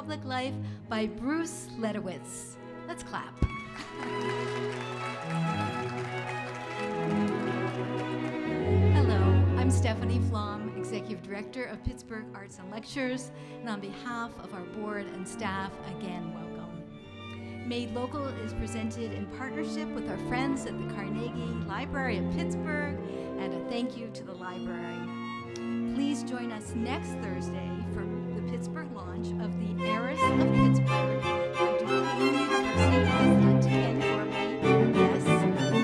Public Life by Bruce Ledewitz. Let's clap. Hello, I'm Stephanie Flom, Executive Director of Pittsburgh Arts and Lectures, and on behalf of our board and staff, again, welcome. Made Local is presented in partnership with our friends at the Carnegie Library of Pittsburgh, and a thank you to the library. Please join us next Thursday for the Pittsburgh launch of The Heiress of Pittsburgh by Duquesne University president Ken Gormley. Yes,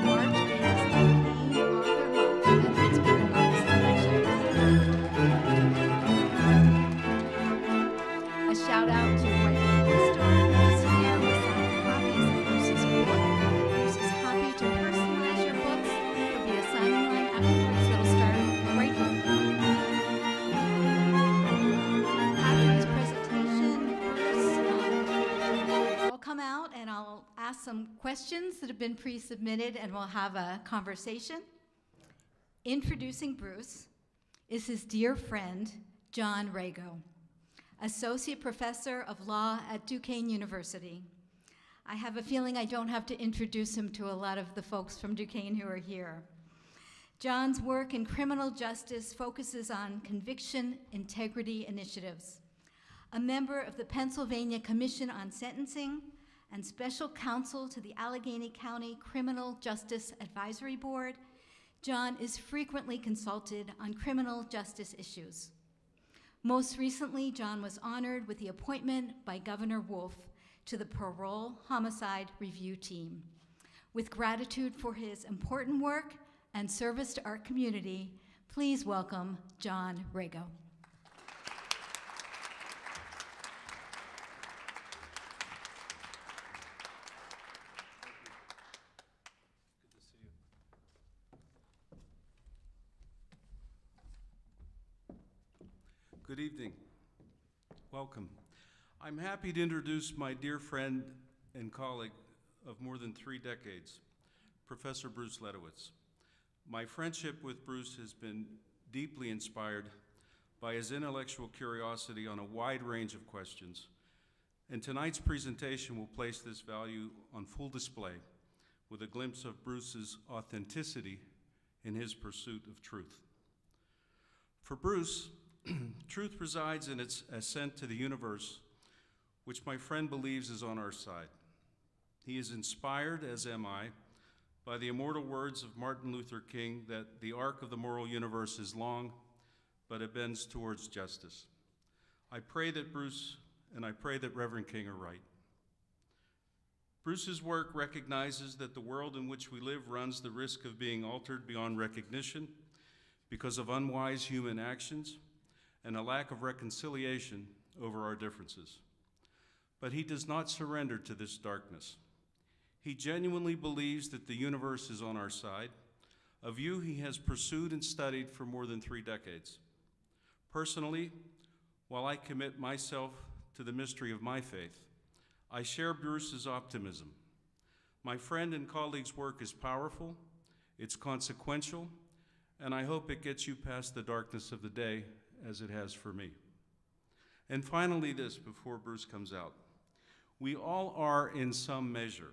March is Duquesne Author Month at Pittsburgh Arts and Lectures. A shout out to White Bookstore, who is here with signed copies of Bruce's book. Bruce is happy to personalize your books. There'll be a signing line afterwards that'll start right here. After his presentation, Bruce will come out and I'll ask some questions that have been pre-submitted and we'll have a conversation. Introducing Bruce is his dear friend, John Rago, Associate Professor of Law at Duquesne University. I have a feeling I don't have to introduce him to a lot of the folks from Duquesne who are here. John's work in criminal justice focuses on conviction integrity initiatives. A member of the Pennsylvania Commission on Sentencing and special counsel to the Allegheny County Criminal Justice Advisory Board, John is frequently consulted on criminal justice issues. Most recently, John was honored with the appointment by Governor Wolf to the Parole Homicide Review Team. With gratitude for his important work and service to our community, please welcome John Rago. Good evening. Welcome. I'm happy to introduce my dear friend and colleague of more than 3 decades, Professor Bruce Ledewitz. My friendship with Bruce has been deeply inspired by his intellectual curiosity on a wide range of questions, and tonight's presentation will place this value on full display with a glimpse of Bruce's authenticity in his pursuit of truth. For Bruce, truth resides in its ascent to the universe, which my friend believes is on our side. He is inspired, as am I, by the immortal words of Martin Luther King that the arc of the moral universe is long, but it bends towards justice. I pray that Bruce and I pray that Reverend King are right. Bruce's work recognizes that the world in which we live runs the risk of being altered beyond recognition because of unwise human actions and a lack of reconciliation over our differences. But he does not surrender to this darkness. He genuinely believes that the universe is on our side, a view he has pursued and studied for more than 3 decades. Personally, while I commit myself to the mystery of my faith, I share Bruce's optimism. My friend and colleague's work is powerful, it's consequential, and I hope it gets you past the darkness of the day as it has for me. And finally this, before Bruce comes out. We all are, in some measure,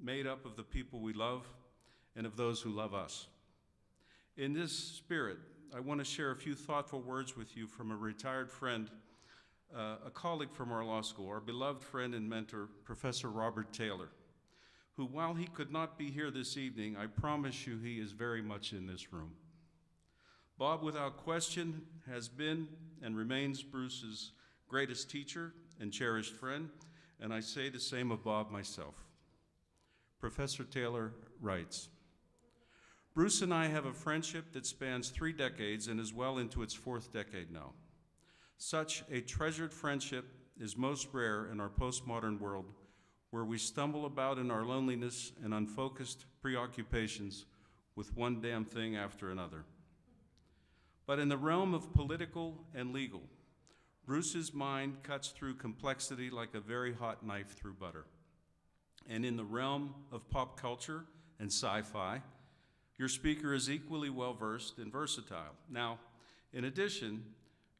made up of the people we love and of those who love us. In this spirit, I want to share a few thoughtful words with you from a retired friend, a colleague from our law school, our beloved friend and mentor, Professor Robert Taylor, who, while he could not be here this evening, I promise you he is very much in this room. Bob, without question, has been and remains Bruce's greatest teacher and cherished friend, and I say the same of Bob myself. Professor Taylor writes, Bruce and I have a friendship that spans 3 decades and is well into its 4th decade now. Such a treasured friendship is most rare in our postmodern world, where we stumble about in our loneliness and unfocused preoccupations with one damn thing after another. But in the realm of political and legal, Bruce's mind cuts through complexity like a very hot knife through butter. And in the realm of pop culture and sci-fi, your speaker is equally well-versed and versatile. Now, in addition,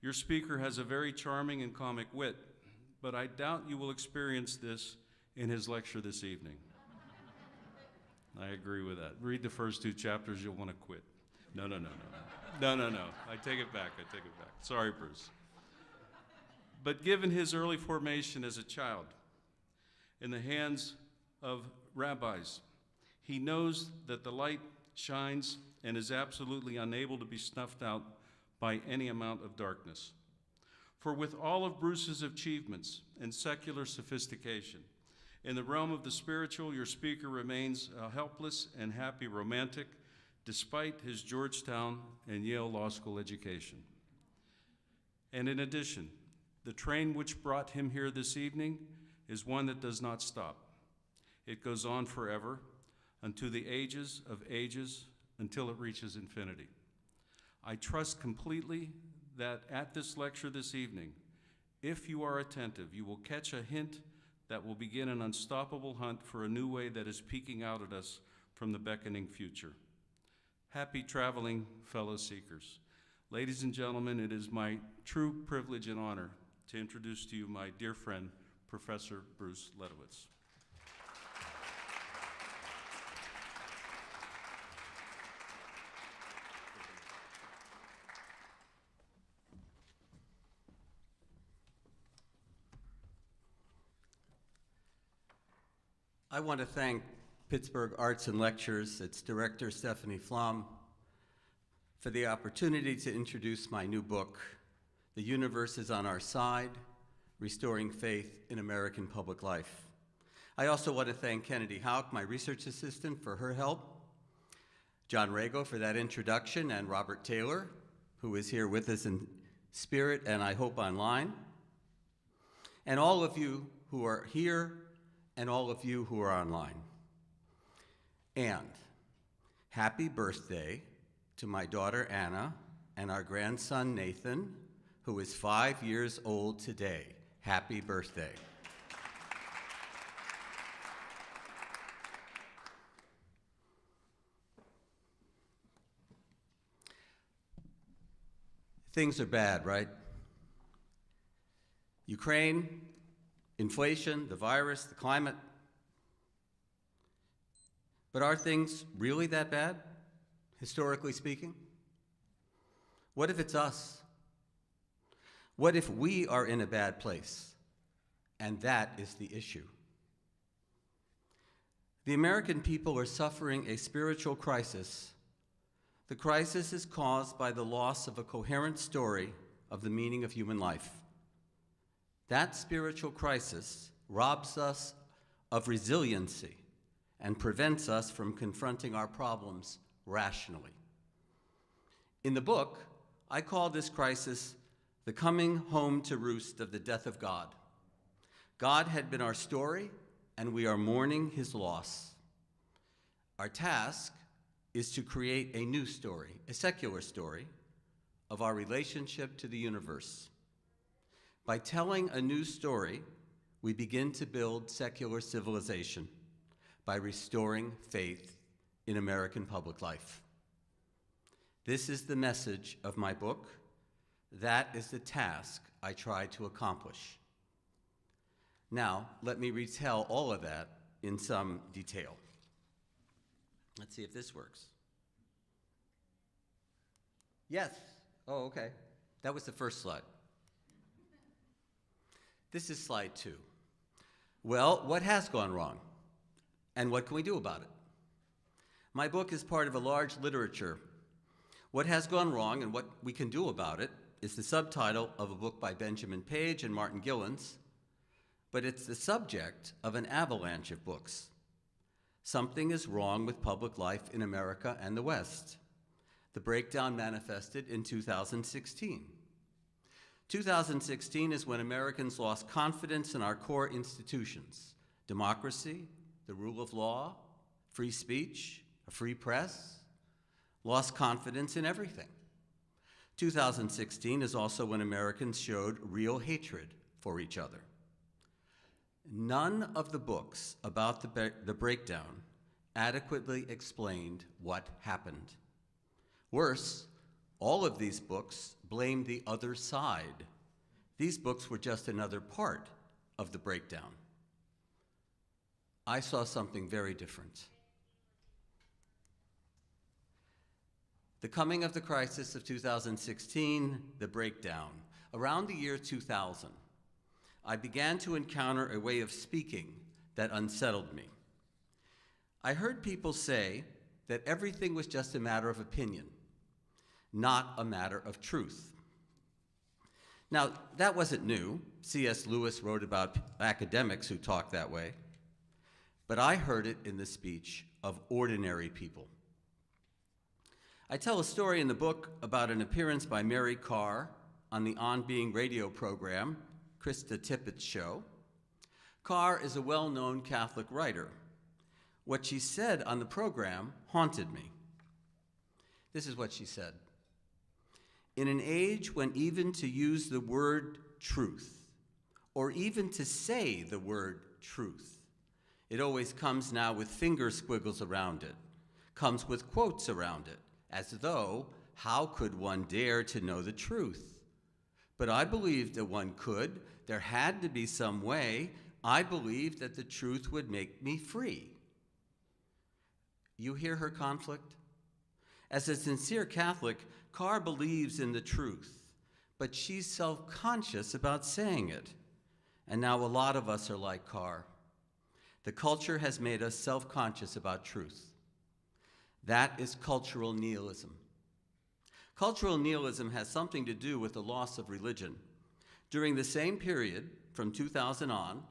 your speaker has a very charming and comic wit, but I doubt you will experience this in his lecture this evening. I agree with that. Read the first 2 chapters, you'll want to quit. No. I take it back. Sorry, Bruce. But given his early formation as a child in the hands of rabbis, he knows that the light shines and is absolutely unable to be snuffed out by any amount of darkness. For with all of Bruce's achievements and secular sophistication, in the realm of the spiritual, your speaker remains a helpless and happy romantic, despite his Georgetown and Yale Law School education. And in addition, the train which brought him here this evening is one that does not stop. It goes on forever, unto the ages of ages, until it reaches infinity. I trust completely that at this lecture this evening, if you are attentive, you will catch a hint that will begin an unstoppable hunt for a new way that is peeking out at us from the beckoning future. Happy traveling, fellow seekers. Ladies and gentlemen, it is my true privilege and honor to introduce to you my dear friend, Professor Bruce Ledewitz. I want to thank Pittsburgh Arts and Lectures, its director, Stephanie Flom, for the opportunity to introduce my new book, The Universe is on Our Side, Restoring Faith in American Public Life. I also want to thank Kennedy Hauk, my research assistant, for her help, John Rago for that introduction, and Robert Taylor, who is here with us in spirit and I hope online, and all of you who are here and all of you who are online. And happy birthday to my daughter Anna and our grandson Nathan, who is 5 years old today. Happy birthday. Things are bad, right? Ukraine, inflation, the virus, the climate. But are things really that bad, historically speaking? What if it's us? What if we are in a bad place? And that is the issue. The American people are suffering a spiritual crisis. The crisis is caused by the loss of a coherent story of the meaning of human life. That spiritual crisis robs us of resiliency and prevents us from confronting our problems rationally. In the book, I call this crisis the coming home to roost of the death of God. God had been our story, and we are mourning his loss. Our task is to create a new story, a secular story, of our relationship to the universe. By telling a new story, we begin to build secular civilization by restoring faith in American public life. This is the message of my book. That is the task I try to accomplish. Now, let me retell all of that in some detail. Let's see if this works. Yes. Oh, okay. That was the first slide. This is slide 2. Well, what has gone wrong? And what can we do about it? My book is part of a large literature. What has gone wrong and what we can do about it is the subtitle of a book by Benjamin Page and Martin Gillens, but it's the subject of an avalanche of books. Something is wrong with public life in America and the West. The breakdown manifested in 2016. 2016 is when Americans lost confidence in our core institutions: democracy, the rule of law, free speech, a free press, lost confidence in everything. 2016 is also when Americans showed real hatred for each other. None of the books about the breakdown adequately explained what happened. Worse, all of these books blamed the other side. These books were just another part of the breakdown. I saw something very different. The coming of the crisis of 2016, the breakdown. Around the year 2000, I began to encounter a way of speaking that unsettled me. I heard people say that everything was just a matter of opinion, not a matter of truth. Now, that wasn't new. C.S. Lewis wrote about academics who talk that way. But I heard it in the speech of ordinary people. I tell a story in the book about an appearance by Mary Carr on the On Being radio program, Krista Tippett's show. Carr is a well-known Catholic writer. What she said on the program haunted me. This is what she said. In an age when even to use the word truth, or even to say the word truth, it always comes now with finger squiggles around it, comes with quotes around it, as though, how could one dare to know the truth? But I believed that one could. There had to be some way. I believed that the truth would make me free. You hear her conflict? As a sincere Catholic, Carr believes in the truth, but she's self-conscious about saying it. And now a lot of us are like Carr. The culture has made us self-conscious about truth. That is cultural nihilism. Cultural nihilism has something to do with the loss of religion. During the same period, from 2000 on,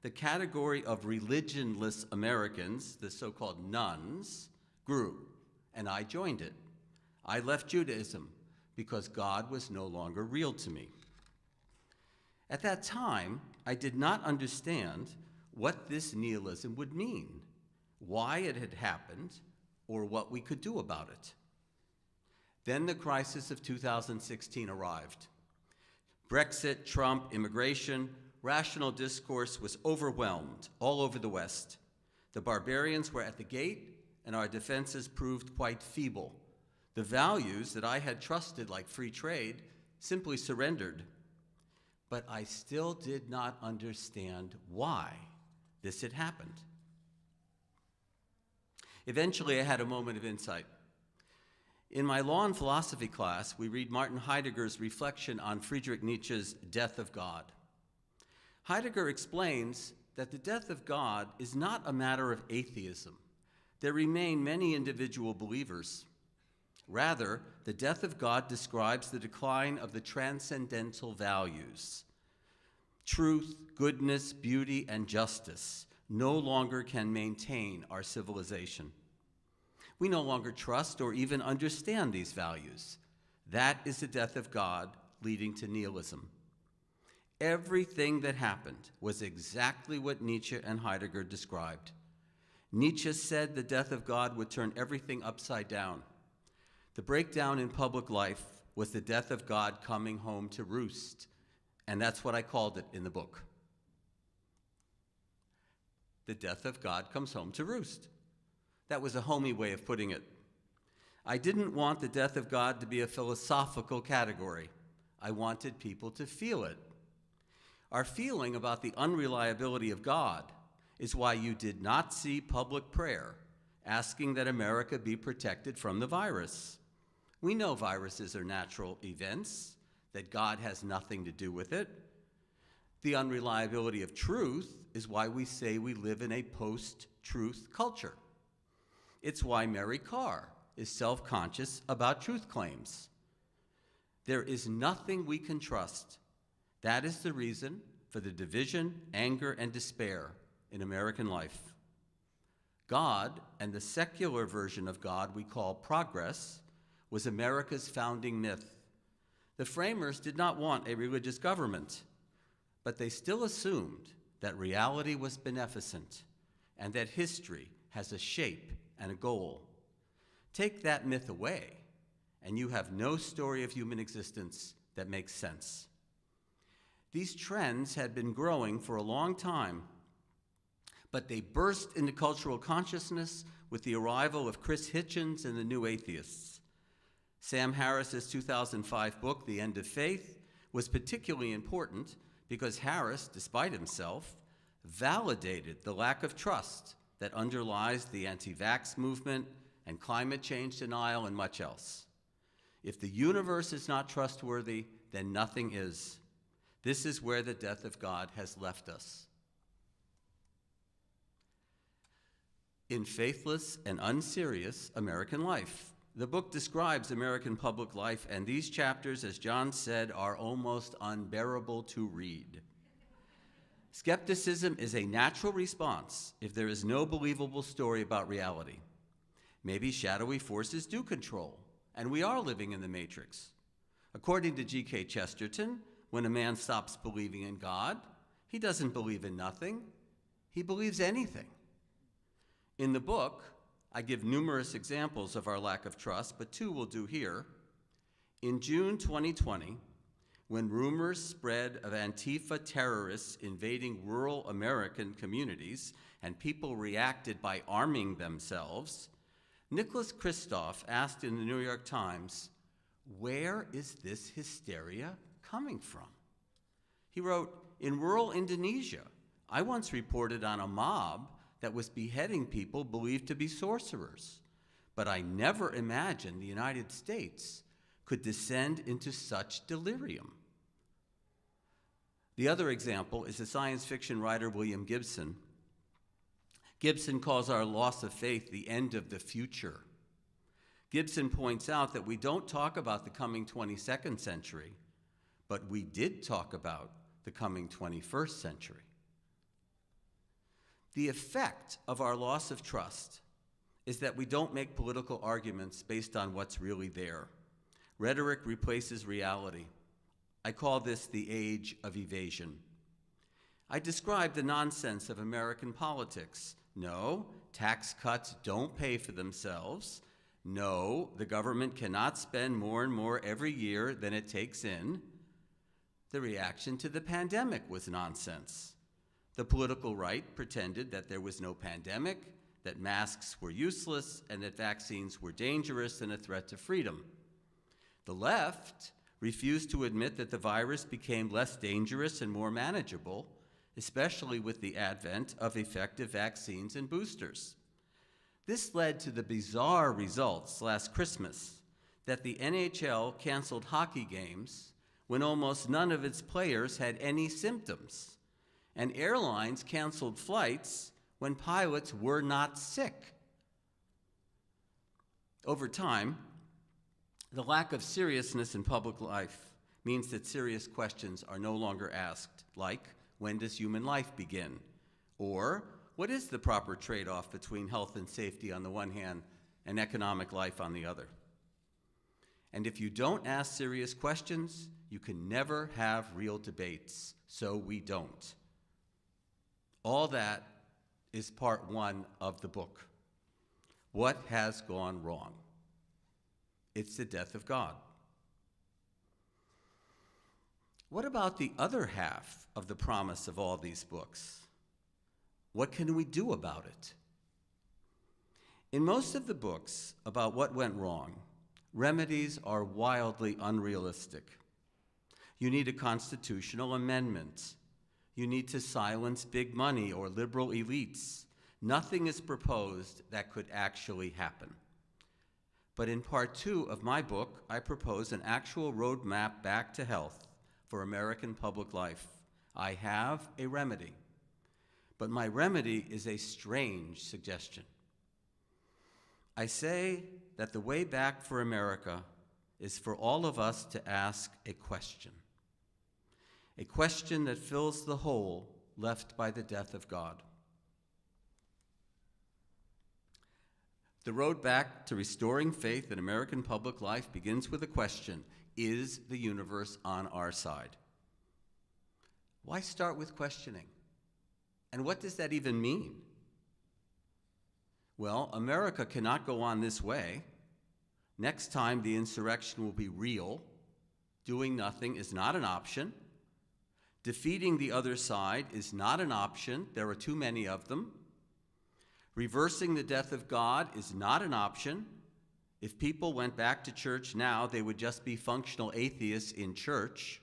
the category of religionless Americans, the so-called nones, grew, and I joined it. I left Judaism because God was no longer real to me. At that time, I did not understand what this nihilism would mean, why it had happened, or what we could do about it. Then the crisis of 2016 arrived. Brexit, Trump, immigration, rational discourse was overwhelmed all over the West. The barbarians were at the gate, and our defenses proved quite feeble. The values that I had trusted, like free trade, simply surrendered. But I still did not understand why this had happened. Eventually, I had a moment of insight. In my law and philosophy class, we read Martin Heidegger's reflection on Friedrich Nietzsche's Death of God. Heidegger explains that the death of God is not a matter of atheism. There remain many individual believers. Rather, the death of God describes the decline of the transcendental values. Truth, goodness, beauty, and justice no longer can maintain our civilization. We no longer trust or even understand these values. That is the death of God leading to nihilism. Everything that happened was exactly what Nietzsche and Heidegger described. Nietzsche said the death of God would turn everything upside down. The breakdown in public life was the death of God coming home to roost, and that's what I called it in the book. The death of God comes home to roost. That was a homey way of putting it. I didn't want the death of God to be a philosophical category. I wanted people to feel it. Our feeling about the unreliability of God is why you did not see public prayer asking that America be protected from the virus. We know viruses are natural events, that God has nothing to do with it. The unreliability of truth is why we say we live in a post-truth culture. It's why Mary Carr is self-conscious about truth claims. There is nothing we can trust. That is the reason for the division, anger, and despair in American life. God, and the secular version of God we call progress, was America's founding myth. The framers did not want a religious government, but they still assumed that reality was beneficent and that history has a shape and a goal. Take that myth away, and you have no story of human existence that makes sense. These trends had been growing for a long time, but they burst into cultural consciousness with the arrival of Chris Hitchens and the New Atheists. Sam Harris's 2005 book, The End of Faith, was particularly important because Harris, despite himself, validated the lack of trust that underlies the anti-vax movement and climate change denial and much else. If the universe is not trustworthy, then nothing is. This is where the death of God has left us. In Faithless and Unserious American Life, the book describes American public life, and these chapters, as John said, are almost unbearable to read. Skepticism is a natural response if there is no believable story about reality. Maybe shadowy forces do control, and we are living in the matrix. According to G.K. Chesterton, when a man stops believing in God, he doesn't believe in nothing, he believes anything. In the book, I give numerous examples of our lack of trust, but two will do here. In June 2020, when rumors spread of Antifa terrorists invading rural American communities and people reacted by arming themselves, Nicholas Kristof asked in the New York Times, "Where is this hysteria coming from?" He wrote, "In rural Indonesia, I once reported on a mob that was beheading people believed to be sorcerers, but I never imagined the United States could descend into such delirium." The other example is the science fiction writer William Gibson. Gibson calls our loss of faith the end of the future. Gibson points out that we don't talk about the coming 22nd century, but we did talk about the coming 21st century. The effect of our loss of trust is that we don't make political arguments based on what's really there. Rhetoric replaces reality. I call this the age of evasion. I describe the nonsense of American politics. No, tax cuts don't pay for themselves. No, the government cannot spend more and more every year than it takes in. The reaction to the pandemic was nonsense. The political right pretended that there was no pandemic, that masks were useless, and that vaccines were dangerous and a threat to freedom. The left refused to admit that the virus became less dangerous and more manageable, especially with the advent of effective vaccines and boosters. This led to the bizarre results last Christmas that the NHL canceled hockey games when almost none of its players had any symptoms, and airlines canceled flights when pilots were not sick. Over time, the lack of seriousness in public life means that serious questions are no longer asked, like, when does human life begin? Or, what is the proper trade-off between health and safety on the one hand and economic life on the other? And if you don't ask serious questions, you can never have real debates, so we don't. All that is part one of the book. What has gone wrong? It's the death of God. What about the other half of the promise of all these books? What can we do about it? In most of the books about what went wrong, remedies are wildly unrealistic. You need a constitutional amendment. You need to silence big money or liberal elites. Nothing is proposed that could actually happen. But in part two of my book, I propose an actual roadmap back to health for American public life. I have a remedy, but my remedy is a strange suggestion. I say that the way back for America is for all of us to ask a question that fills the hole left by the death of God. The road back to restoring faith in American public life begins with a question: is the universe on our side? Why start with questioning? And what does that even mean? Well, America cannot go on this way. Next time the insurrection will be real. Doing nothing is not an option. Defeating the other side is not an option. There are too many of them. Reversing the death of God is not an option. If people went back to church now, they would just be functional atheists in church.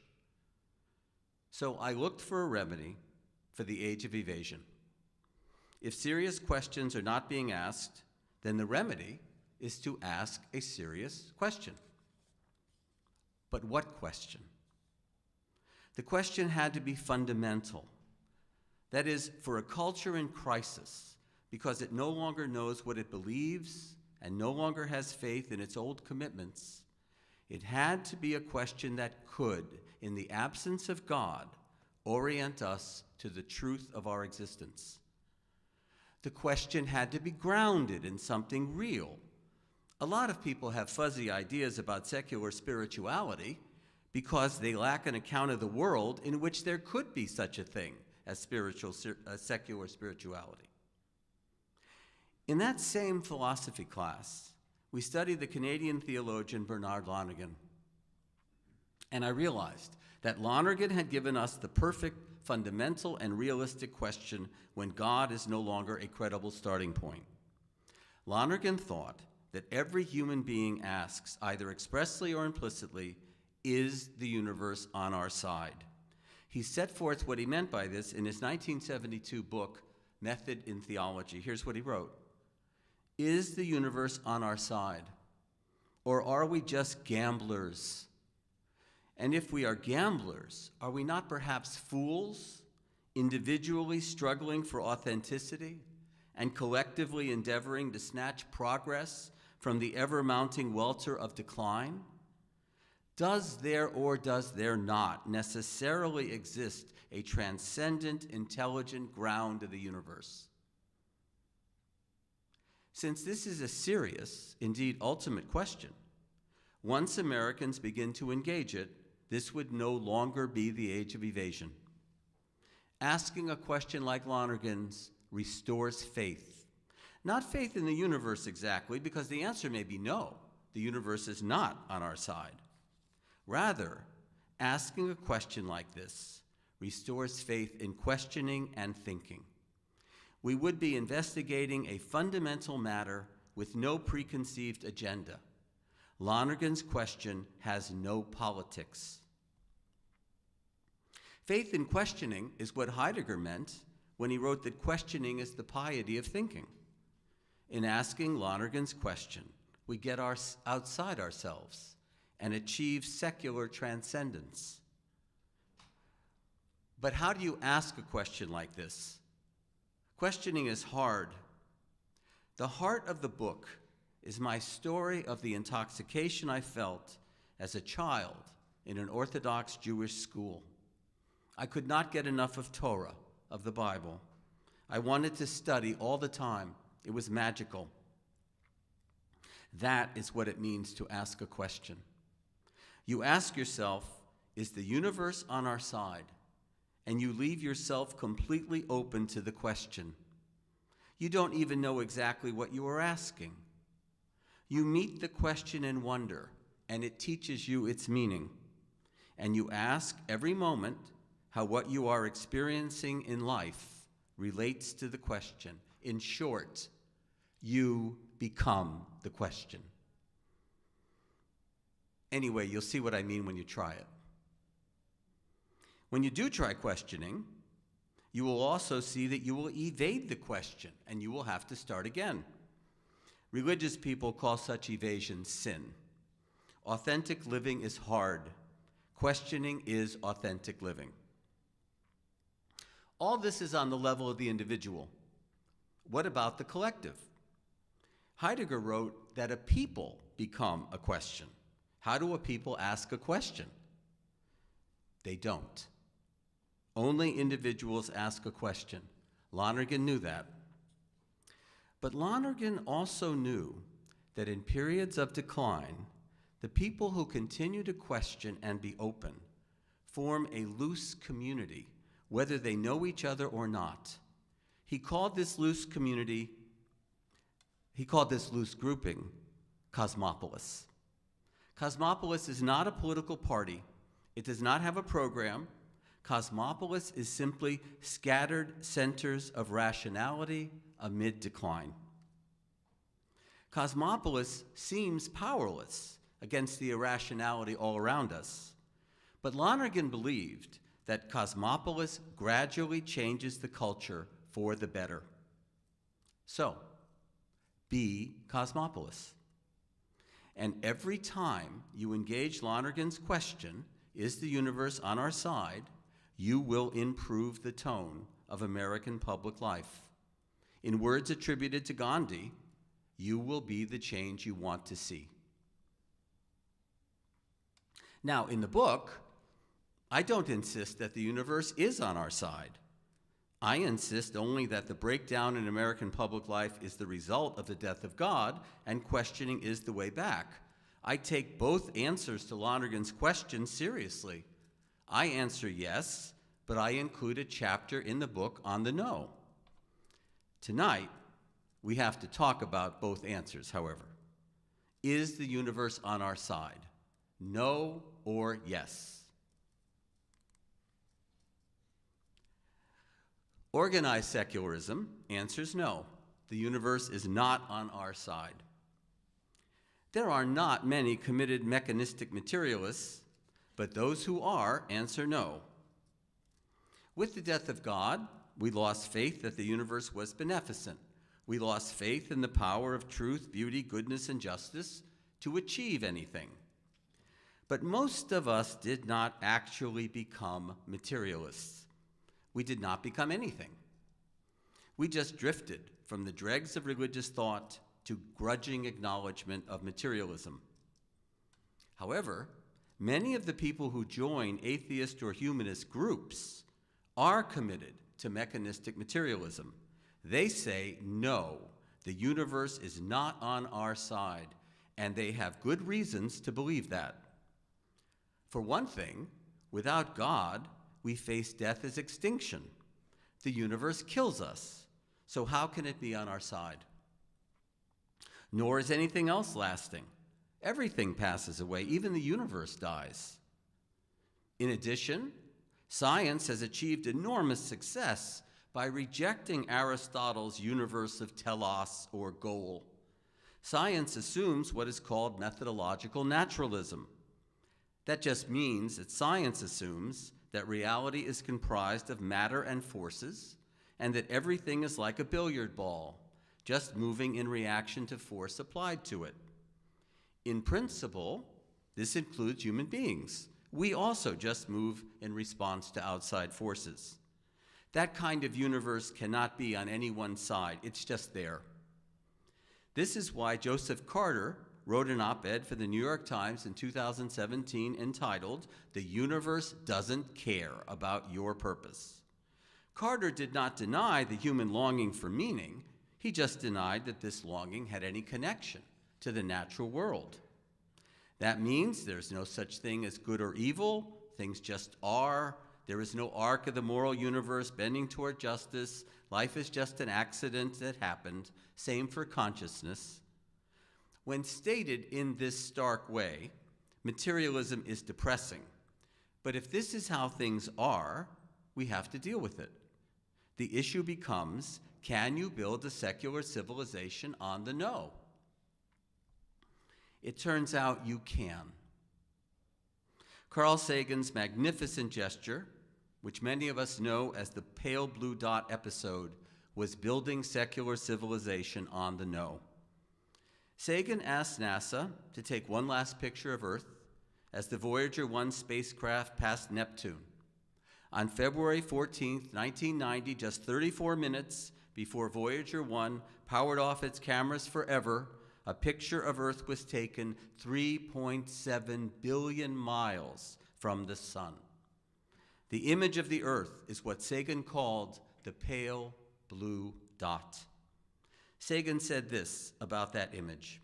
So I looked for a remedy for the age of evasion. If serious questions are not being asked, then the remedy is to ask a serious question. But what question? The question had to be fundamental. That is, for a culture in crisis, because it no longer knows what it believes and no longer has faith in its old commitments, it had to be a question that could, in the absence of God, orient us to the truth of our existence. The question had to be grounded in something real. A lot of people have fuzzy ideas about secular spirituality because they lack an account of the world in which there could be such a thing as secular spirituality. In that same philosophy class, we studied the Canadian theologian Bernard Lonergan. And I realized that Lonergan had given us the perfect, fundamental, and realistic question when God is no longer a credible starting point. Lonergan thought that every human being asks, either expressly or implicitly, is the universe on our side? He set forth what he meant by this in his 1972 book, Method in Theology. Here's what he wrote. Is the universe on our side? Or are we just gamblers? And if we are gamblers, are we not perhaps fools, individually struggling for authenticity and collectively endeavoring to snatch progress from the ever-mounting welter of decline? Does there or does there not necessarily exist a transcendent, intelligent ground of the universe? Since this is a serious, indeed ultimate question, once Americans begin to engage it, this would no longer be the age of evasion. Asking a question like Lonergan's restores faith. Not faith in the universe exactly, because the answer may be no, the universe is not on our side. Rather, asking a question like this restores faith in questioning and thinking. We would be investigating a fundamental matter with no preconceived agenda. Lonergan's question has no politics. Faith in questioning is what Heidegger meant when he wrote that questioning is the piety of thinking. In asking Lonergan's question, we get outside ourselves and achieve secular transcendence. But how do you ask a question like this? Questioning is hard. The heart of the book is my story of the intoxication I felt as a child in an Orthodox Jewish school. I could not get enough of Torah, of the Bible. I wanted to study all the time. It was magical. That is what it means to ask a question. You ask yourself, is the universe on our side? And you leave yourself completely open to the question. You don't even know exactly what you are asking. You meet the question in wonder, and it teaches you its meaning. And you ask every moment how what you are experiencing in life relates to the question. In short, you become the question. Anyway, you'll see what I mean when you try it. When you do try questioning, you will also see that you will evade the question, and you will have to start again. Religious people call such evasion sin. Authentic living is hard. Questioning is authentic living. All this is on the level of the individual. What about the collective? Heidegger wrote that a people become a question. How do a people ask a question? They don't. Only individuals ask a question. Lonergan knew that. But Lonergan also knew that in periods of decline, the people who continue to question and be open form a loose community, whether they know each other or not. He called this loose community, this loose grouping, Cosmopolis. Cosmopolis is not a political party. It does not have a program. Cosmopolis is simply scattered centers of rationality amid decline. Cosmopolis seems powerless against the irrationality all around us, but Lonergan believed that Cosmopolis gradually changes the culture for the better. So, be Cosmopolis. And every time you engage Lonergan's question, is the universe on our side, you will improve the tone of American public life. In words attributed to Gandhi, you will be the change you want to see. Now, in the book, I don't insist that the universe is on our side. I insist only that the breakdown in American public life is the result of the death of God, and questioning is the way back. I take both answers to Lonergan's question seriously. I answer yes, but I include a chapter in the book on the no. Tonight, we have to talk about both answers, however. Is the universe on our side? No or yes? Organized secularism answers no. The universe is not on our side. There are not many committed mechanistic materialists, but those who are answer no. With the death of God, we lost faith that the universe was beneficent. We lost faith in the power of truth, beauty, goodness, and justice to achieve anything. But most of us did not actually become materialists. We did not become anything. We just drifted from the dregs of religious thought to grudging acknowledgement of materialism. However, many of the people who join atheist or humanist groups are committed to mechanistic materialism. They say, no, the universe is not on our side, and they have good reasons to believe that. For one thing, without God, we face death as extinction. The universe kills us, so how can it be on our side? Nor is anything else lasting. Everything passes away, even the universe dies. In addition, science has achieved enormous success by rejecting Aristotle's universe of telos or goal. Science assumes what is called methodological naturalism. That just means that science assumes that reality is comprised of matter and forces, and that everything is like a billiard ball, just moving in reaction to force applied to it. In principle, this includes human beings. We also just move in response to outside forces. That kind of universe cannot be on any one side. It's just there. This is why Joseph Carter wrote an op-ed for the New York Times in 2017 entitled, "The Universe Doesn't Care About Your Purpose." Carter did not deny the human longing for meaning. He just denied that this longing had any connection to the natural world. That means there's no such thing as good or evil. Things just are. There is no arc of the moral universe bending toward justice. Life is just an accident that happened. Same for consciousness. When stated in this stark way, materialism is depressing. But if this is how things are, we have to deal with it. The issue becomes, can you build a secular civilization on the no? It turns out you can. Carl Sagan's magnificent gesture, which many of us know as the pale blue dot episode, was building secular civilization on the no. Sagan asked NASA to take one last picture of Earth as the Voyager 1 spacecraft passed Neptune. On February 14, 1990, just 34 minutes before Voyager 1 powered off its cameras forever, a picture of Earth was taken 3.7 billion miles from the sun. The image of the Earth is what Sagan called the pale blue dot. Sagan said this about that image: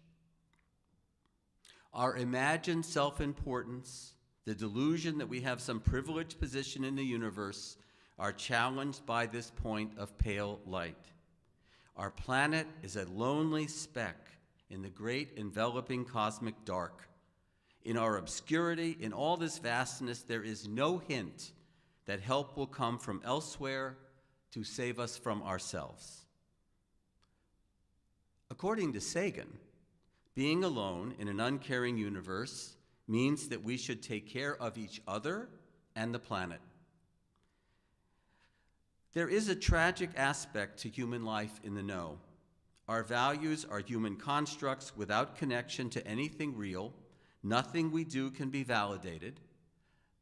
"Our imagined self-importance, the delusion that we have some privileged position in the universe, are challenged by this point of pale light. Our planet is a lonely speck in the great enveloping cosmic dark. In our obscurity, in all this vastness, there is no hint that help will come from elsewhere to save us from ourselves." According to Sagan, being alone in an uncaring universe means that we should take care of each other and the planet. There is a tragic aspect to human life in the know. Our values are human constructs without connection to anything real. Nothing we do can be validated.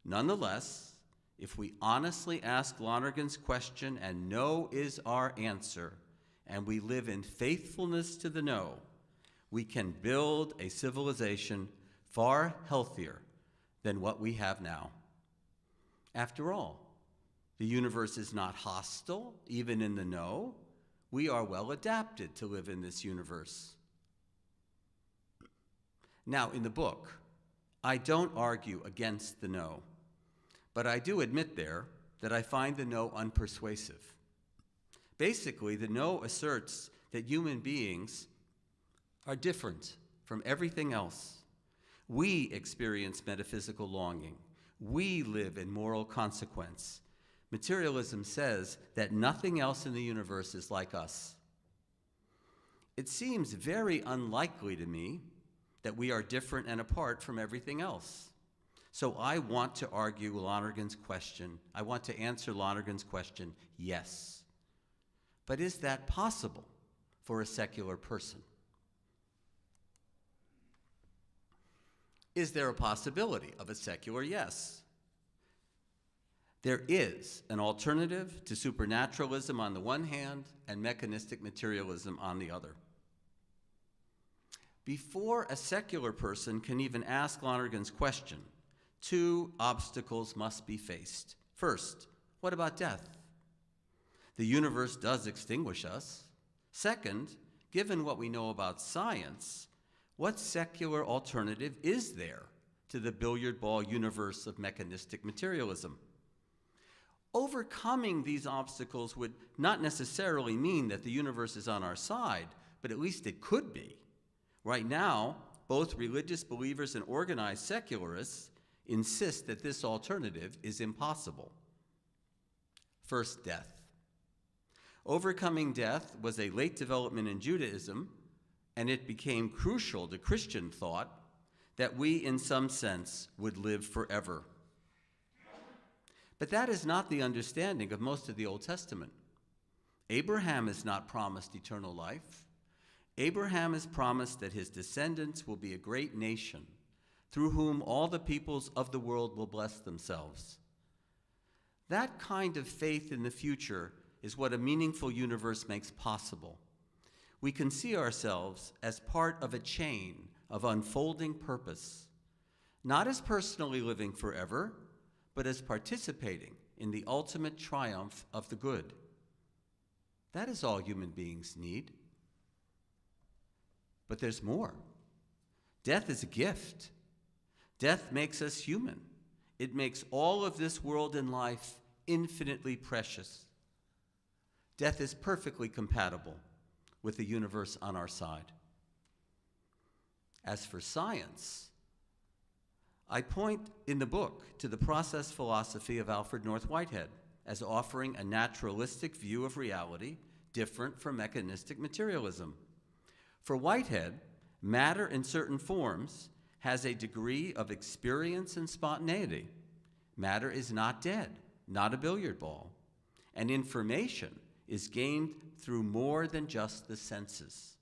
Nonetheless, if we honestly ask Lonergan's question and know is our answer, and we live in faithfulness to the know, we can build a civilization far healthier than what we have now. After all, the universe is not hostile, even in the know. We are well adapted to live in this universe. Now, in the book, I don't argue against the know, but I do admit there that I find the know unpersuasive. Basically, the know asserts that human beings are different from everything else. We experience metaphysical longing. We live in moral consequence. Materialism says that nothing else in the universe is like us. It seems very unlikely to me that we are different and apart from everything else. So I want to argue Lonergan's question. I want to answer Lonergan's question, yes. But is that possible for a secular person? Is there a possibility of a secular yes? There is an alternative to supernaturalism on the one hand and mechanistic materialism on the other. Before a secular person can even ask Lonergan's question, two obstacles must be faced. First, what about death? The universe does extinguish us. Second, given what we know about science, what secular alternative is there to the billiard ball universe of mechanistic materialism? Overcoming these obstacles would not necessarily mean that the universe is on our side, but at least it could be. Right now, both religious believers and organized secularists insist that this alternative is impossible. First, death. Overcoming death was a late development in Judaism, and it became crucial to Christian thought that we, in some sense, would live forever. But that is not the understanding of most of the Old Testament. Abraham is not promised eternal life. Abraham is promised that his descendants will be a great nation, through whom all the peoples of the world will bless themselves. That kind of faith in the future is what a meaningful universe makes possible. We can see ourselves as part of a chain of unfolding purpose, not as personally living forever, but as participating in the ultimate triumph of the good. That is all human beings need. But there's more. Death is a gift. Death makes us human. It makes all of this world and life infinitely precious. Death is perfectly compatible with the universe on our side. As for science, I point in the book to the process philosophy of Alfred North Whitehead as offering a naturalistic view of reality different from mechanistic materialism. For Whitehead, matter in certain forms has a degree of experience and spontaneity. Matter is not dead, not a billiard ball, and information is gained through more than just the senses.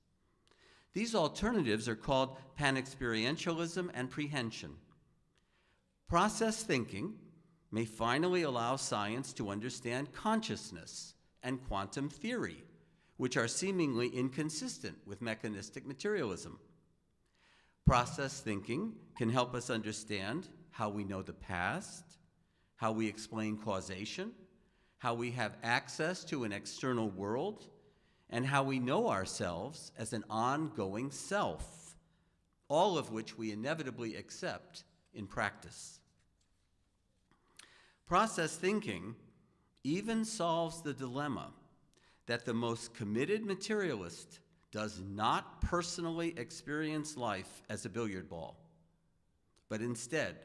These alternatives are called panexperientialism and prehension. Process thinking may finally allow science to understand consciousness and quantum theory, which are seemingly inconsistent with mechanistic materialism. Process thinking can help us understand how we know the past, how we explain causation, how we have access to an external world, and how we know ourselves as an ongoing self, all of which we inevitably accept in practice. Process thinking even solves the dilemma that the most committed materialist does not personally experience life as a billiard ball, but instead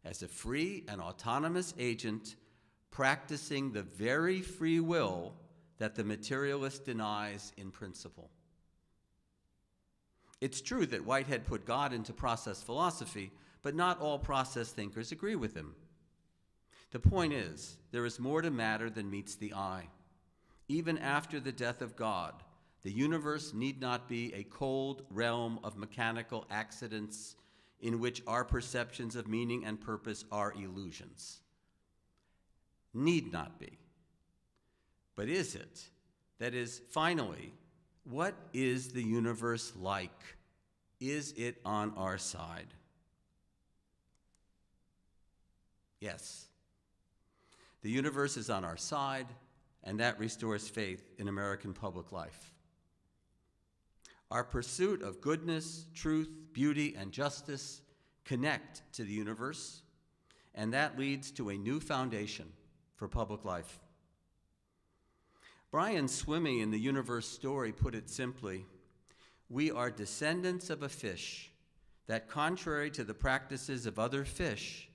as a free and autonomous agent practicing the very free will that the materialist denies in principle. It's true that Whitehead put God into process philosophy, but not all process thinkers agree with him. The point is, there is more to matter than meets the eye. Even after the death of God, the universe need not be a cold realm of mechanical accidents in which our perceptions of meaning and purpose are illusions. Need not be. But is it? That is, finally, what is the universe like? Is it on our side? Yes. The universe is on our side, and that restores faith in American public life. Our pursuit of goodness, truth, beauty, and justice connect to the universe, and that leads to a new foundation for public life. Brian Swimme in the Universe Story put it simply, we are descendants of a fish that, contrary to the practices of other fish,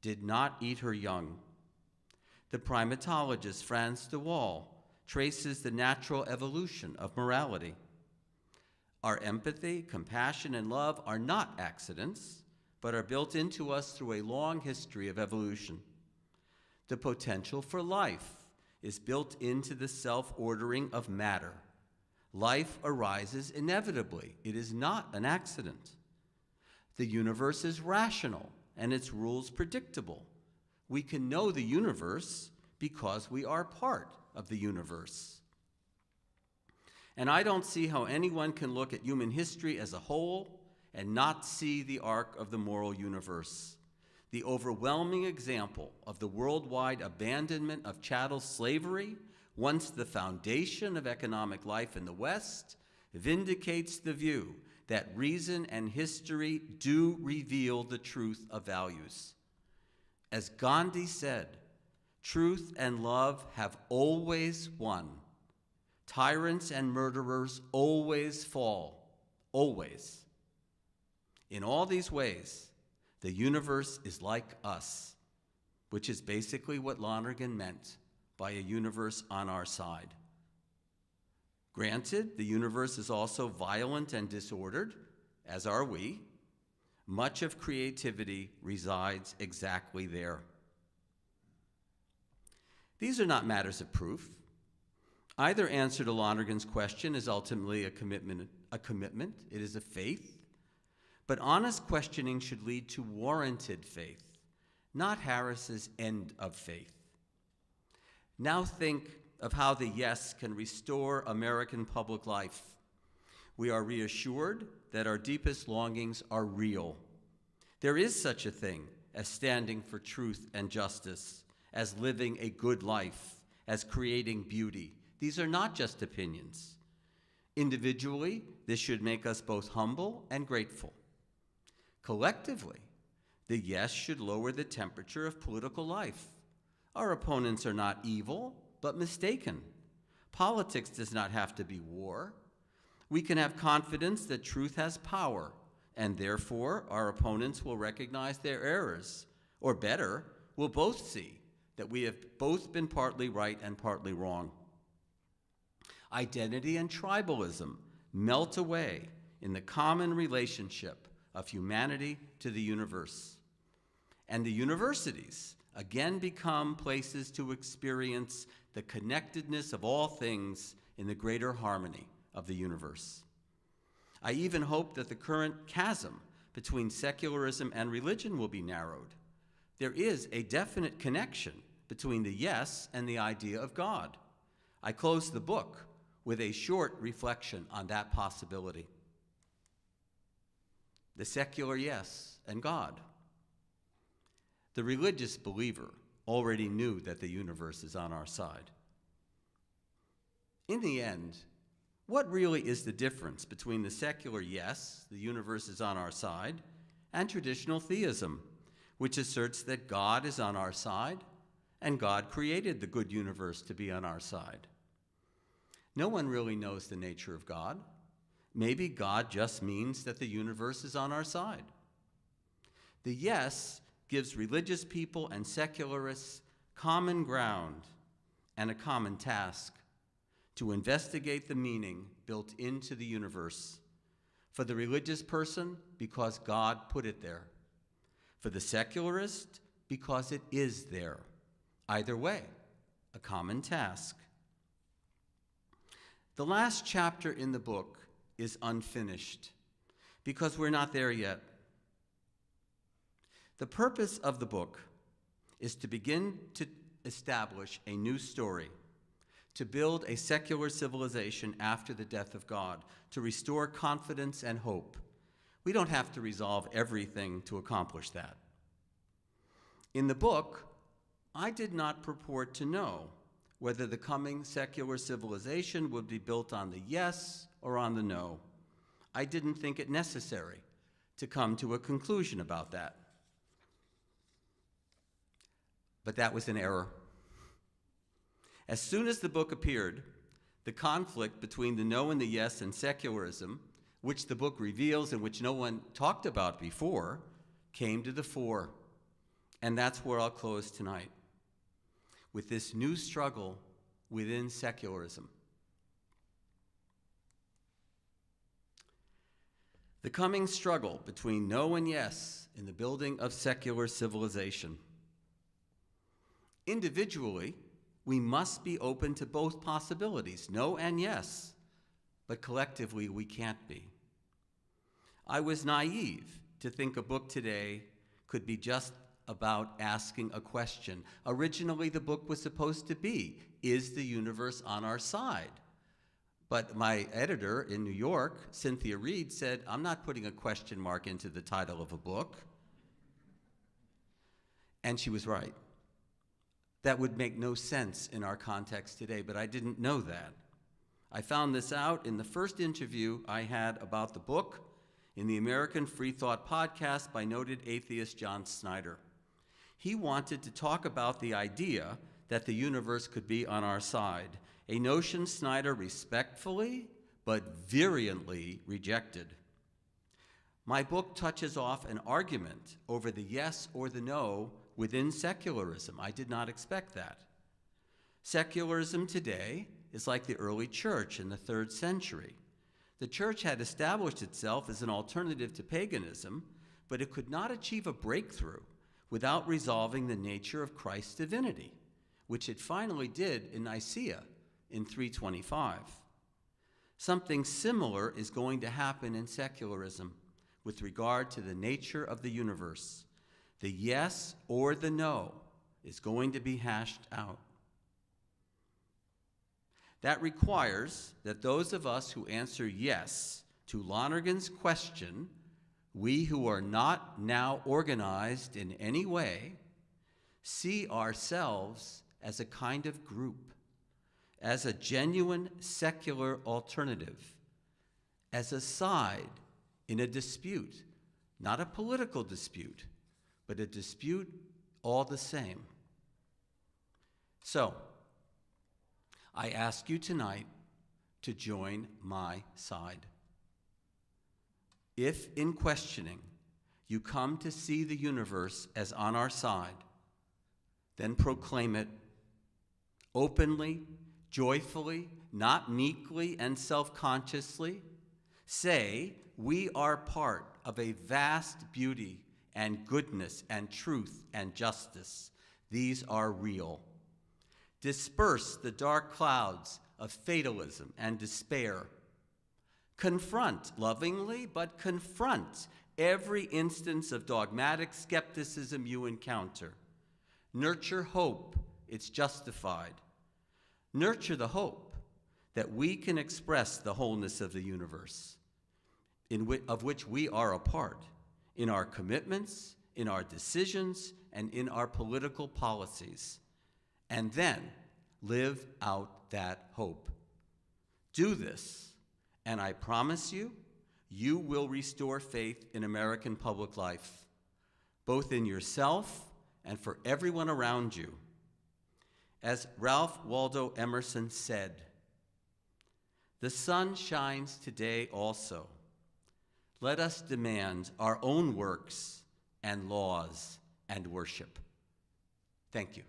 did not eat her young. The primatologist Frans de Waal traces the natural evolution of morality. Our empathy, compassion, and love are not accidents, but are built into us through a long history of evolution. The potential for life is built into the self-ordering of matter. Life arises inevitably. It is not an accident. The universe is rational and its rules predictable. We can know the universe because we are part of the universe. And I don't see how anyone can look at human history as a whole and not see the arc of the moral universe. The overwhelming example of the worldwide abandonment of chattel slavery, once the foundation of economic life in the West, vindicates the view that reason and history do reveal the truth of values. As Gandhi said, truth and love have always won. Tyrants and murderers always fall, always. In all these ways, the universe is like us, which is basically what Lonergan meant by a universe on our side. Granted, the universe is also violent and disordered, as are we. Much of creativity resides exactly there. These are not matters of proof. Either answer to Lonergan's question is ultimately a commitment. It is a faith. But honest questioning should lead to warranted faith, not Harris's end of faith. Now think of how the yes can restore American public life. We are reassured that our deepest longings are real. There is such a thing as standing for truth and justice, as living a good life, as creating beauty. These are not just opinions. Individually, this should make us both humble and grateful. Collectively, the yes should lower the temperature of political life. Our opponents are not evil, but mistaken. Politics does not have to be war. We can have confidence that truth has power, and therefore our opponents will recognize their errors, or better, will both see that we have both been partly right and partly wrong. Identity and tribalism melt away in the common relationship of humanity to the universe. And the universities again become places to experience the connectedness of all things in the greater harmony of the universe. I even hope that the current chasm between secularism and religion will be narrowed. There is a definite connection between the yes and the idea of God. I close the book with a short reflection on that possibility. The secular yes and God. The religious believer already knew that the universe is on our side. In the end, what really is the difference between the secular yes, the universe is on our side, and traditional theism, which asserts that God is on our side and God created the good universe to be on our side? No one really knows the nature of God. Maybe God just means that the universe is on our side. The yes gives religious people and secularists common ground and a common task to investigate the meaning built into the universe. For the religious person, because God put it there. For the secularist, because it is there. Either way, a common task. The last chapter in the book is unfinished because we're not there yet. The purpose of the book is to begin to establish a new story, to build a secular civilization after the death of God, to restore confidence and hope. We don't have to resolve everything to accomplish that. In the book, I did not purport to know whether the coming secular civilization would be built on the yes or on the no. I didn't think it necessary to come to a conclusion about that. But that was an error. As soon as the book appeared, the conflict between the no and the yes and secularism, which the book reveals and which no one talked about before, came to the fore. And that's where I'll close tonight, with this new struggle within secularism. The coming struggle between no and yes in the building of secular civilization. Individually, we must be open to both possibilities, no and yes, but collectively we can't be. I was naive to think a book today could be just about asking a question. Originally, the book was supposed to be, is the universe on our side? But my editor in New York, Cynthia Reed, said, I'm not putting a question mark into the title of a book. And she was right. That would make no sense in our context today, but I didn't know that. I found this out in the first interview I had about the book in the American Free Thought podcast by noted atheist John Snyder. He wanted to talk about the idea that the universe could be on our side, a notion Snyder respectfully but virulently rejected. My book touches off an argument over the yes or the no within secularism. I did not expect that. Secularism today is like the early church in the 3rd century. The church had established itself as an alternative to paganism, but it could not achieve a breakthrough without resolving the nature of Christ's divinity, which it finally did in Nicaea in 325. Something similar is going to happen in secularism with regard to the nature of the universe. The yes or the no is going to be hashed out. That requires that those of us who answer yes to Lonergan's question, we who are not now organized in any way, see ourselves as a kind of group, as a genuine secular alternative, as a side in a dispute, not a political dispute, but a dispute all the same. So, I ask you tonight to join my side. If in questioning you come to see the universe as on our side, then proclaim it openly, joyfully, not meekly and self-consciously. Say, we are part of a vast beauty and goodness and truth and justice. These are real. Disperse the dark clouds of fatalism and despair. Confront lovingly, but confront every instance of dogmatic skepticism you encounter. Nurture hope, it's justified. Nurture the hope that we can express the wholeness of the universe, of which we are a part, in our commitments, in our decisions, and in our political policies. And then live out that hope. Do this, and I promise you, you will restore faith in American public life, both in yourself and for everyone around you. As Ralph Waldo Emerson said, "The sun shines today also. Let us demand our own works and laws and worship." Thank you.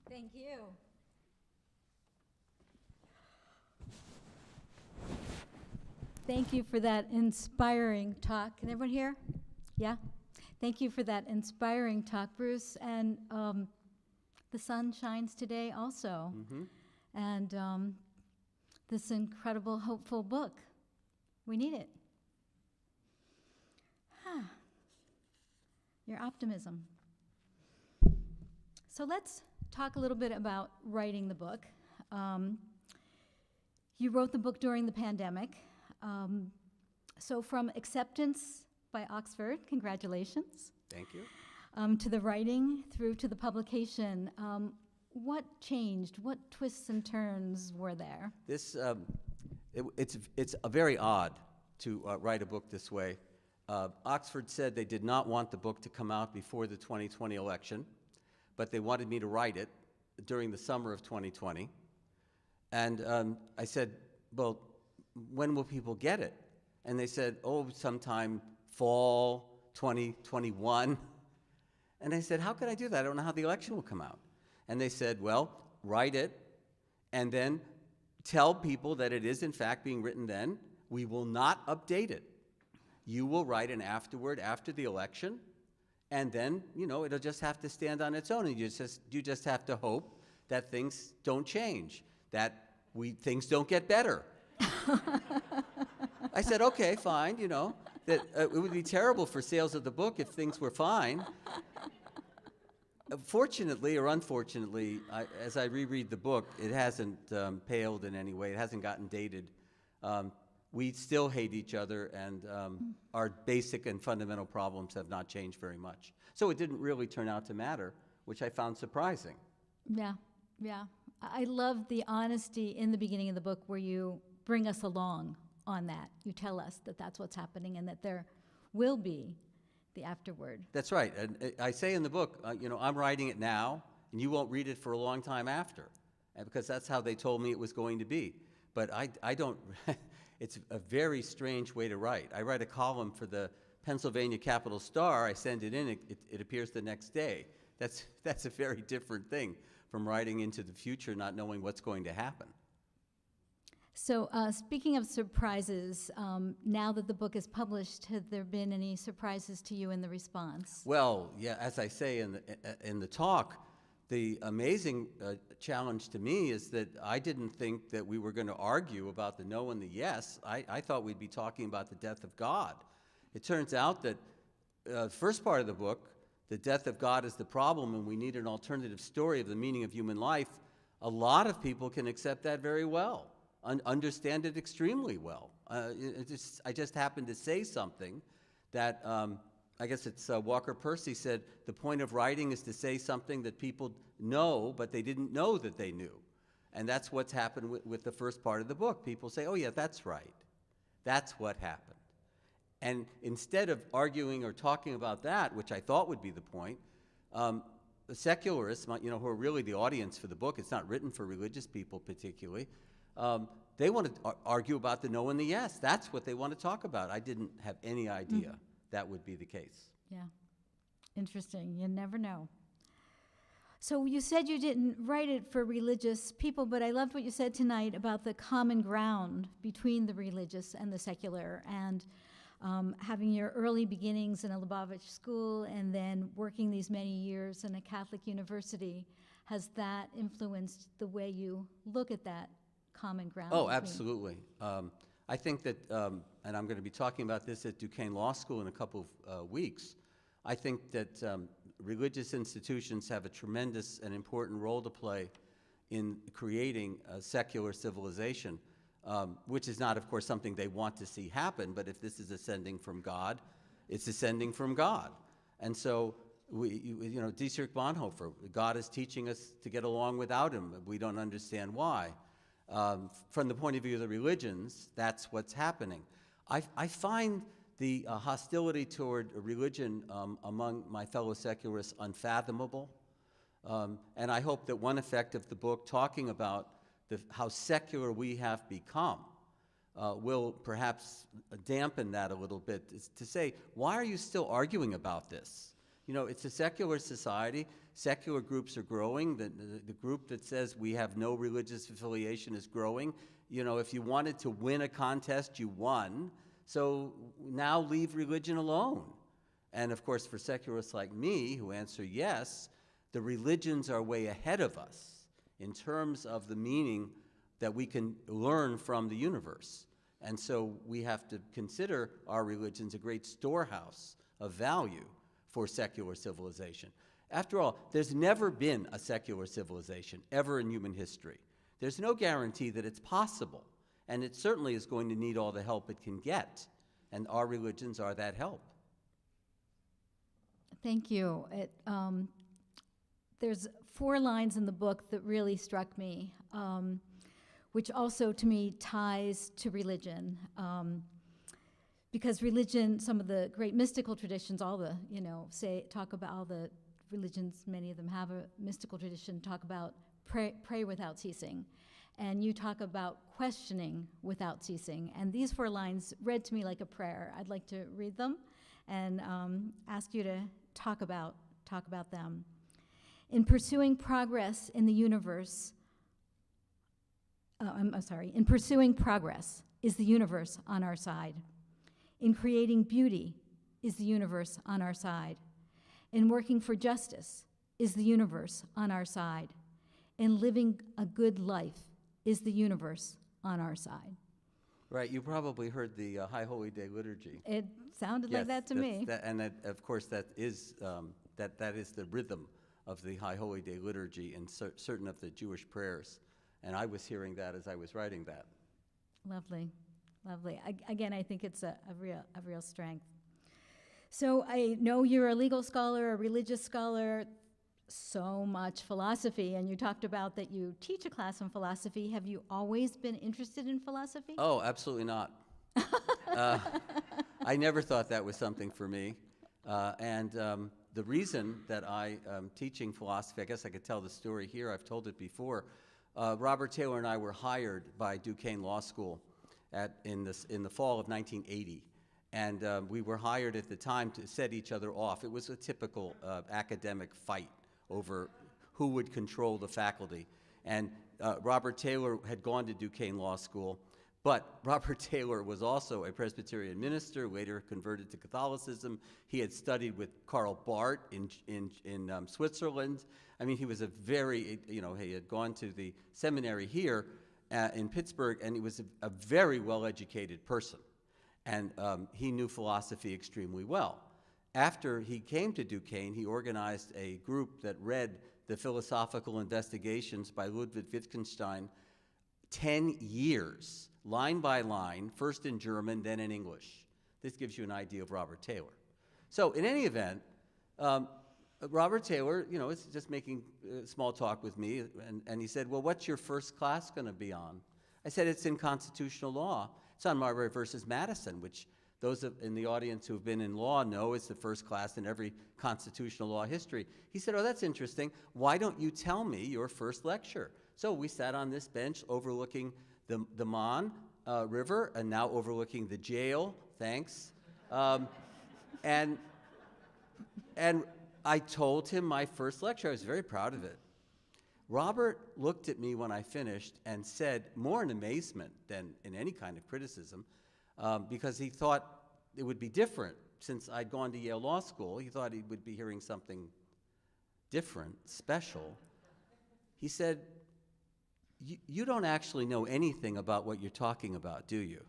Thank you. Thank you for that inspiring talk. Can everyone hear? Yeah? Thank you for that inspiring talk, Bruce. And the sun shines today also. Mm-hmm. And this incredible, hopeful book. We need it. Your optimism. So let's talk a little bit about writing the book. You wrote the book during the pandemic. So from acceptance by Oxford, congratulations. Thank you. To the writing through to the publication, what changed? What twists and turns were there? This, it's very odd to write a book this way. Oxford said they did not want the book to come out before the 2020 election, but they wanted me to write it during the summer of 2020. And I said, well, when will people get it? And they said, oh, sometime fall 2021. And I said, how can I do that? I don't know how the election will come out. And they said, well, write it and then tell people that it is in fact being written then. We will not update it. You will write an afterword after the election, and then, it'll just have to stand on its own, and you just have to hope that things don't change, that things don't get better. I said, okay, fine, that it would be terrible for sales of the book if things were fine. Fortunately or unfortunately, as I reread the book, it hasn't paled in any way. It hasn't gotten dated. We still hate each other, and our basic and fundamental problems have not changed very much. So it didn't really turn out to matter, which I found surprising. Yeah. I love the honesty in the beginning of the book where you bring us along on that. You tell us that that's what's happening and that there will be the afterward. That's right. And I say in the book, I'm writing it now, and you won't read it for a long time after, because that's how they told me it was going to be. But I don't, it's a very strange way to write. I write a column for the Pennsylvania Capital Star, I send it in, it appears the next day. That's a very different thing from writing into the future, not knowing what's going to happen. So speaking of surprises, now that the book is published, have there been any surprises to you in the response? Well, yeah, as I say in the talk, the amazing challenge to me is that I didn't think that we were going to argue about the no and the yes. I thought we'd be talking about the death of God. It turns out that the first part of the book, the death of God is the problem and we need an alternative story of the meaning of human life, a lot of people can accept that very well. Understand it extremely well. I just happened to say something that, I guess it's Walker Percy said, the point of writing is to say something that people know, but they didn't know that they knew. And that's what's happened with the first part of the book. People say, oh yeah, that's right. That's what happened. And instead of arguing or talking about that, which I thought would be the point, the secularists, who are really the audience for the book, it's not written for religious people particularly, they want to argue about the no and the yes. That's what they want to talk about. I didn't have any idea that would be the case. Yeah, interesting. You never know. So you said you didn't write it for religious people, but I loved what you said tonight about the common ground between the religious and the secular, and having your early beginnings in a Lubavitch school and then working these many years in a Catholic university. Has that influenced the way you look at that common ground? Oh, absolutely. I think that, and I'm going to be talking about this at Duquesne Law School in a couple of weeks, I think that religious institutions have a tremendous and important role to play in creating a secular civilization, which is not, of course, something they want to see happen, but if this is ascending from God, it's ascending from God. And so, Dietrich Bonhoeffer, God is teaching us to get along without him. We don't understand why. From the point of view of the religions, that's what's happening. I find the hostility toward religion among my fellow secularists unfathomable. And I hope that one effect of the book talking about how secular we have become will perhaps dampen that a little bit, to say, why are you still arguing about this? It's a secular society. Secular groups are growing. The group that says we have no religious affiliation is growing. You know, if you wanted to win a contest, you won. So now leave religion alone. And of course, for secularists like me, who answer yes, the religions are way ahead of us in terms of the meaning that we can learn from the universe. And so we have to consider our religions a great storehouse of value for secular civilization. After all, there's never been a secular civilization ever in human history. There's no guarantee that it's possible, and it certainly is going to need all the help it can get, and our religions are that help. Thank you. There's 4 lines in the book that really struck me, which also to me ties to religion. Because religion, some of the great mystical traditions, all the, talk about all the religions, many of them have a mystical tradition, talk about pray without ceasing. And you talk about questioning without ceasing. And these 4 lines read to me like a prayer. I'd like to read them and ask you to talk about them. In pursuing progress in the universe, in pursuing progress is the universe on our side. In creating beauty is the universe on our side. In working for justice is the universe on our side. In living a good life is the universe on our side. Right, you probably heard the High Holy Day liturgy. It sounded like that to me. Of course, that is the rhythm of the High Holy Day liturgy and certain of the Jewish prayers. And I was hearing that as I was writing that. Lovely, lovely. Again, I think it's a real strength. So I know you're a legal scholar, a religious scholar, so much philosophy, and you talked about that you teach a class on philosophy. Have you always been interested in philosophy? Oh, absolutely not. I never thought that was something for me. And the reason that I am teaching philosophy, I guess I could tell the story here, I've told it before. Robert Taylor and I were hired by Duquesne Law School in the fall of 1980. And we were hired at the time to set each other off. It was a typical academic fight over who would control the faculty. And Robert Taylor had gone to Duquesne Law School, but Robert Taylor was also a Presbyterian minister, later converted to Catholicism. He had studied with Karl Barth in Switzerland. I mean, he was a very, he had gone to the seminary here in Pittsburgh, and he was a very well-educated person. And he knew philosophy extremely well. After he came to Duquesne, he organized a group that read the philosophical investigations by Ludwig Wittgenstein 10 years, line by line, first in German, then in English. This gives you an idea of Robert Taylor. So in any event, Robert Taylor, is just making small talk with me, and he said, well, what's your first class going to be on? I said, it's in constitutional law. It's on Marbury versus Madison, which those in the audience who have been in law know is the first class in every constitutional law history. He said, oh, that's interesting. Why don't you tell me your first lecture? So we sat on this bench overlooking the Mon River and now overlooking the jail, thanks. And I told him my first lecture. I was very proud of it. Robert looked at me when I finished and said, more in amazement than in any kind of criticism, because he thought it would be different. Since I'd gone to Yale Law School, he thought he would be hearing something different, special. He said, you don't actually know anything about what you're talking about, do you?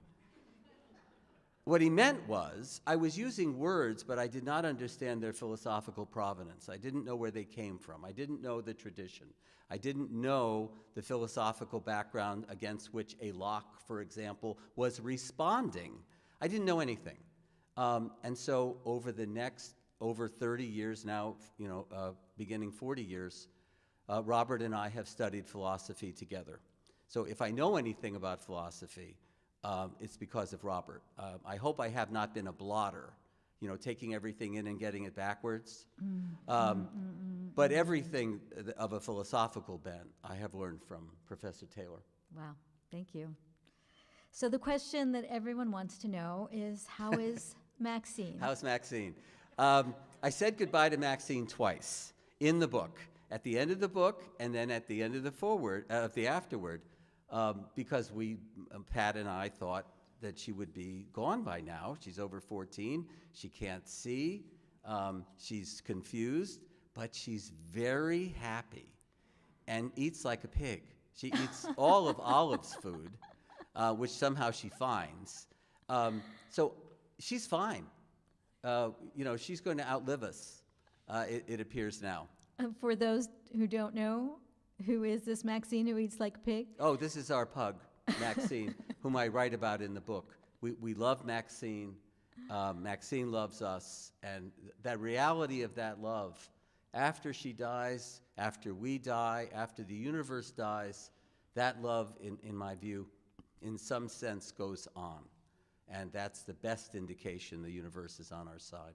What he meant was, I was using words, but I did not understand their philosophical provenance. I didn't know where they came from. I didn't know the tradition. I didn't know the philosophical background against which a Locke, for example, was responding. I didn't know anything. And so over the next, over 30 years now, beginning 40 years, Robert and I have studied philosophy together. So if I know anything about philosophy, it's because of Robert. I hope I have not been a blotter, taking everything in and getting it backwards. But everything of a philosophical bent I have learned from Professor Taylor. Wow, thank you. So the question that everyone wants to know is, how is Maxine? How's Maxine? I said goodbye to Maxine twice in the book. At the end of the book, and then at the end of the foreword, of the afterword. because Pat and I thought that she would be gone by now. She's over 14. She can't see. She's confused, but she's very happy and eats like a pig. She eats all of Olive's food, which somehow she finds. So she's fine. She's going to outlive us, it appears now. For those who don't know, who is this Maxine who eats like a pig? Oh, this is our pug, Maxine, whom I write about in the book. We love Maxine. Maxine loves us. And that reality of that love, after she dies, after we die, after the universe dies, that love, in my view, in some sense goes on. And that's the best indication the universe is on our side.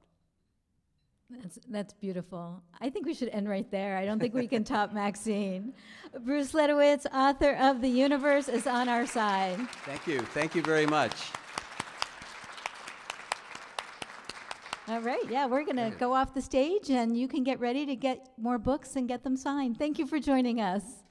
That's beautiful. I think we should end right there. I don't think we can top Maxine. Bruce Ledewitz, author of The Universe is on Our Side. Thank you. Thank you very much. All right, yeah, we're going to go off the stage, and you can get ready to get more books and get them signed. Thank you for joining us.